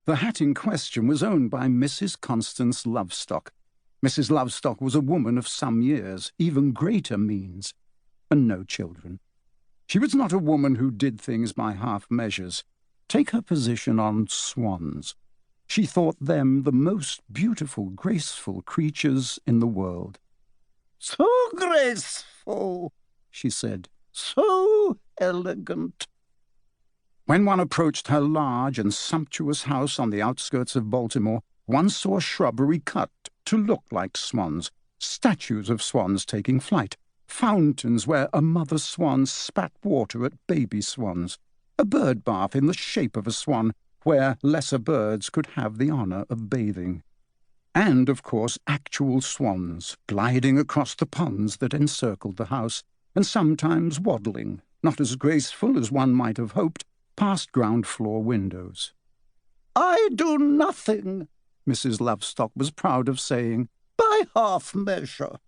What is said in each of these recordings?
The hat in question was owned by Mrs. Constance Lovestock. Mrs. Lovestock was a woman of some years, even greater means, and no children. She was not a woman who did things by half measures. Take her position on swans. She thought them the most beautiful, graceful creatures in the world. "So graceful," she said, "so elegant." When one approached her large and sumptuous house on the outskirts of Baltimore, one saw shrubbery cut to look like swans, statues of swans taking flight, fountains where a mother swan spat water at baby swans, a bird bath in the shape of a swan where lesser birds could have the honour of bathing. And, of course, actual swans gliding across the ponds that encircled the house, and sometimes waddling, not as graceful as one might have hoped, past ground-floor windows. "I do nothing," Mrs. Lovestock was proud of saying, "by half measure."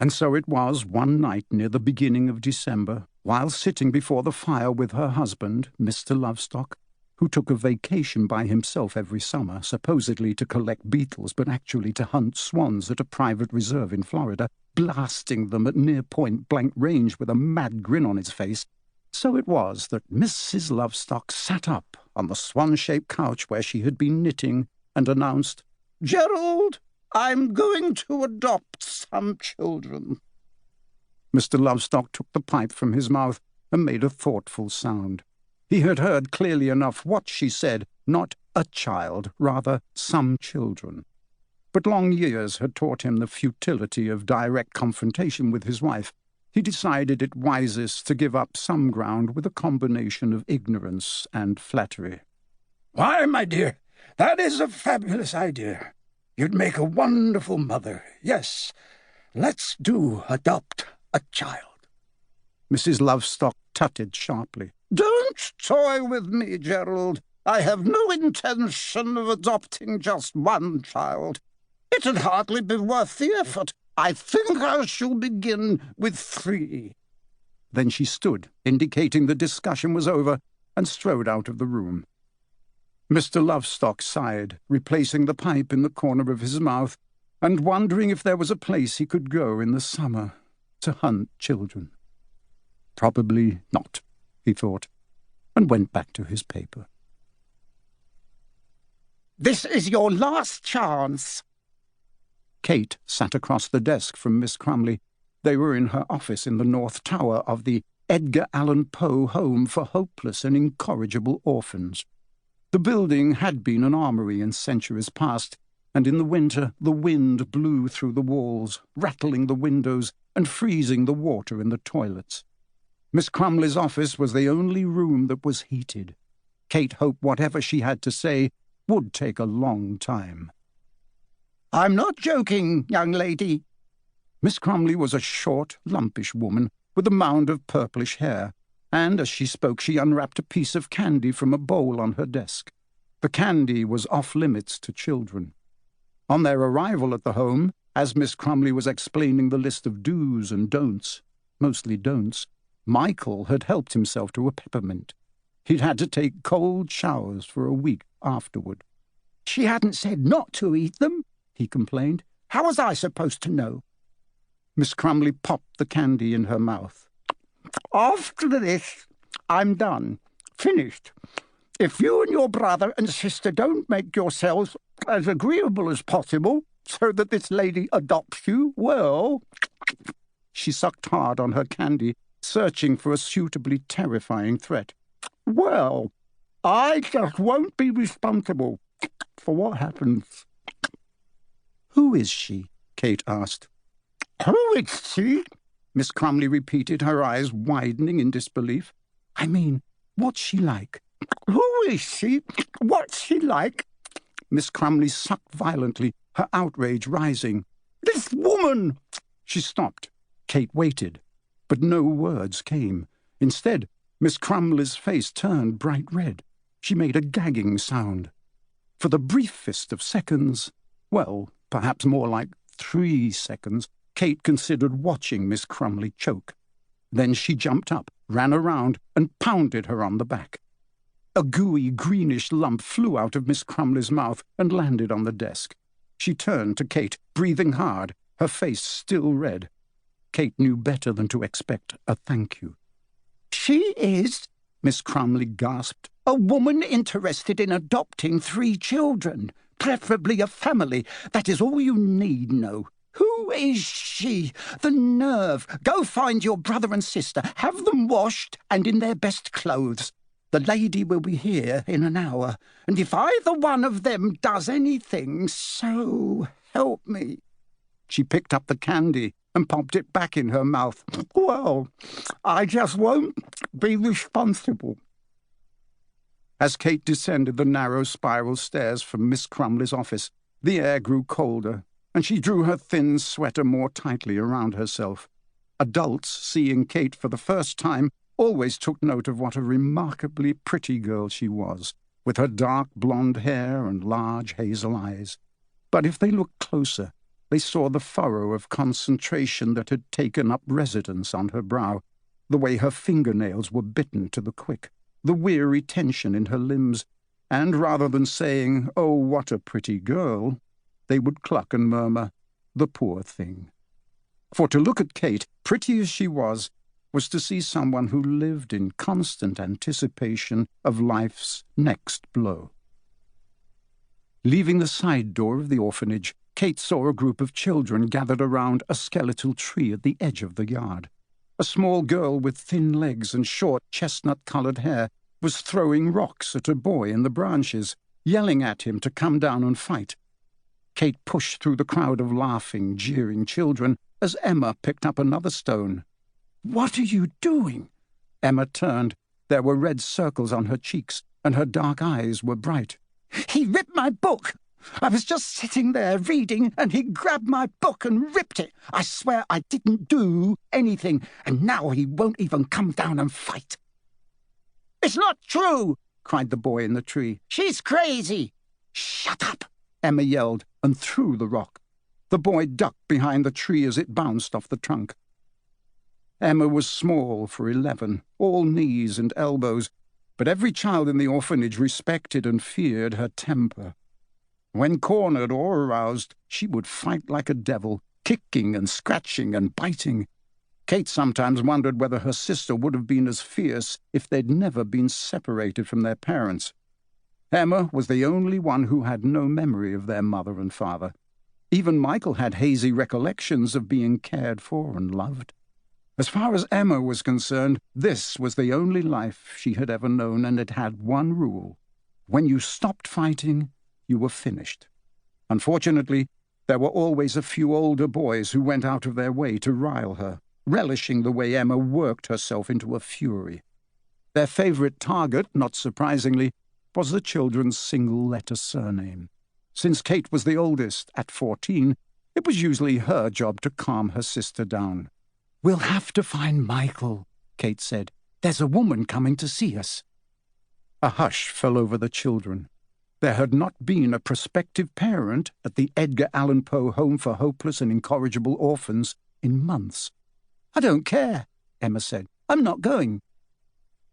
And so it was one night near the beginning of December, while sitting before the fire with her husband, Mr. Lovestock, who took a vacation by himself every summer, supposedly to collect beetles, but actually to hunt swans at a private reserve in Florida, blasting them at near point-blank range with a mad grin on his face. So it was that Mrs. Lovestock sat up on the swan-shaped couch where she had been knitting and announced, "Gerald, I'm going to adopt some children." Mr. Lovestock took the pipe from his mouth and made a thoughtful sound. He had heard clearly enough what she said, not a child, rather some children. But long years had taught him the futility of direct confrontation with his wife. He decided it wisest to give up some ground with a combination of ignorance and flattery. "Why, my dear, that is a fabulous idea. You'd make a wonderful mother. Yes, let's adopt a child." Mrs. Lovestock tutted sharply. "Don't toy with me, Gerald. I have no intention of adopting just one child. It'd hardly be worth the effort. I think I shall begin with 3. Then she stood, indicating the discussion was over, and strode out of the room. Mr. Lovestock sighed, replacing the pipe in the corner of his mouth, and wondering if there was a place he could go in the summer to hunt children. Probably not, he thought, and went back to his paper. "This is your last chance." Kate sat across the desk from Miss Crumley. They were in her office in the North Tower of the Edgar Allan Poe Home for Hopeless and Incorrigible Orphans. The building had been an armory in centuries past, and in the winter the wind blew through the walls, rattling the windows and freezing the water in the toilets. Miss Crumley's office was the only room that was heated. Kate hoped whatever she had to say would take a long time. "I'm not joking, young lady." Miss Crumley was a short, lumpish woman with a mound of purplish hair, and as she spoke she unwrapped a piece of candy from a bowl on her desk. The candy was off-limits to children. On their arrival at the home, as Miss Crumley was explaining the list of do's and don'ts, mostly don'ts, Michael had helped himself to a peppermint. He'd had to take cold showers for a week afterward. "She hadn't said not to eat them," he complained. "How was I supposed to know?" Miss Crumley popped the candy in her mouth. "After this, I'm done. Finished. If you and your brother and sister don't make yourselves as agreeable as possible so that this lady adopts you, well—" She sucked hard on her candy, searching for a suitably terrifying threat. "Well, I just won't be responsible for what happens." "Who is she?" Kate asked. "Who is she?" Miss Crumley repeated, her eyes widening in disbelief. "I mean, what's she like?" "Who is she? What's she like?" Miss Crumley sucked violently, her outrage rising. "This woman!" She stopped. Kate waited, but no words came. Instead, Miss Crumley's face turned bright red. She made a gagging sound. For the briefest of seconds, well, perhaps more like 3 seconds, Kate considered watching Miss Crumley choke. Then she jumped up, ran around, and pounded her on the back. A gooey, greenish lump flew out of Miss Crumley's mouth and landed on the desk. She turned to Kate, breathing hard, her face still red. Kate knew better than to expect a thank you. "She is," Miss Crumley gasped, "a woman interested in adopting 3 children, preferably a family. That is all you need know. Who is she? The nerve! Go find your brother and sister, have them washed and in their best clothes. The lady will be here in an hour, and if either one of them does anything, so help me." She picked up the candy and popped it back in her mouth. "Well, I just won't be responsible." As Kate descended the narrow spiral stairs from Miss Crumley's office, the air grew colder, and she drew her thin sweater more tightly around herself. Adults, seeing Kate for the first time, always took note of what a remarkably pretty girl she was, with her dark blonde hair and large hazel eyes. But if they looked closer, they saw the furrow of concentration that had taken up residence on her brow, the way her fingernails were bitten to the quick, the weary tension in her limbs, and rather than saying, "Oh, what a pretty girl," they would cluck and murmur, "The poor thing." For to look at Kate, pretty as she was to see someone who lived in constant anticipation of life's next blow. Leaving the side door of the orphanage, Kate saw a group of children gathered around a skeletal tree at the edge of the yard. A small girl with thin legs and short chestnut-coloured hair was throwing rocks at a boy in the branches, yelling at him to come down and fight. Kate pushed through the crowd of laughing, jeering children as Emma picked up another stone. "What are you doing?" Emma turned. There were red circles on her cheeks, and her dark eyes were bright. "He ripped my book. I was just sitting there reading, and he grabbed my book and ripped it. I swear I didn't do anything, and now he won't even come down and fight." "It's not true!" cried the boy in the tree. "She's crazy!" "Shut up!" Emma yelled, and threw the rock. The boy ducked behind the tree as it bounced off the trunk. Emma was small for 11, all knees and elbows, but every child in the orphanage respected and feared her temper. When cornered or aroused, she would fight like a devil, kicking and scratching and biting. Kate sometimes wondered whether her sister would have been as fierce if they'd never been separated from their parents. Emma was the only one who had no memory of their mother and father. Even Michael had hazy recollections of being cared for and loved. As far as Emma was concerned, this was the only life she had ever known, and it had one rule. When you stopped fighting, you were finished. Unfortunately, there were always a few older boys who went out of their way to rile her, relishing the way Emma worked herself into a fury. Their favourite target, not surprisingly, was the children's single-letter surname. Since Kate was the oldest, at 14, it was usually her job to calm her sister down. "We'll have to find Michael," Kate said. "There's a woman coming to see us." A hush fell over the children. There had not been a prospective parent at the Edgar Allan Poe Home for Hopeless and Incorrigible Orphans in months. "I don't care," Emma said. "I'm not going."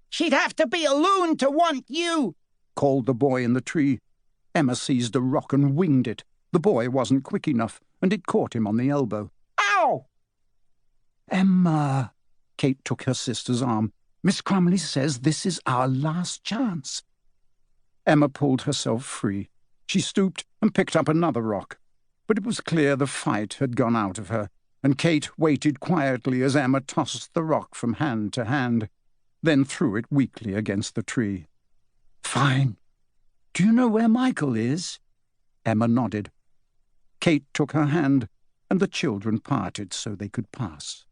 "She'd have to be a loon to want you," called the boy in the tree. Emma seized a rock and winged it. The boy wasn't quick enough, and it caught him on the elbow. "Ow!" "Emma," Kate took her sister's arm. "Miss Crumley says this is our last chance." Emma pulled herself free. She stooped and picked up another rock. But it was clear the fight had gone out of her, and Kate waited quietly as Emma tossed the rock from hand to hand, then threw it weakly against the tree. "Fine. Do you know where Michael is?" Emma nodded. Kate took her hand, and the children parted so they could pass.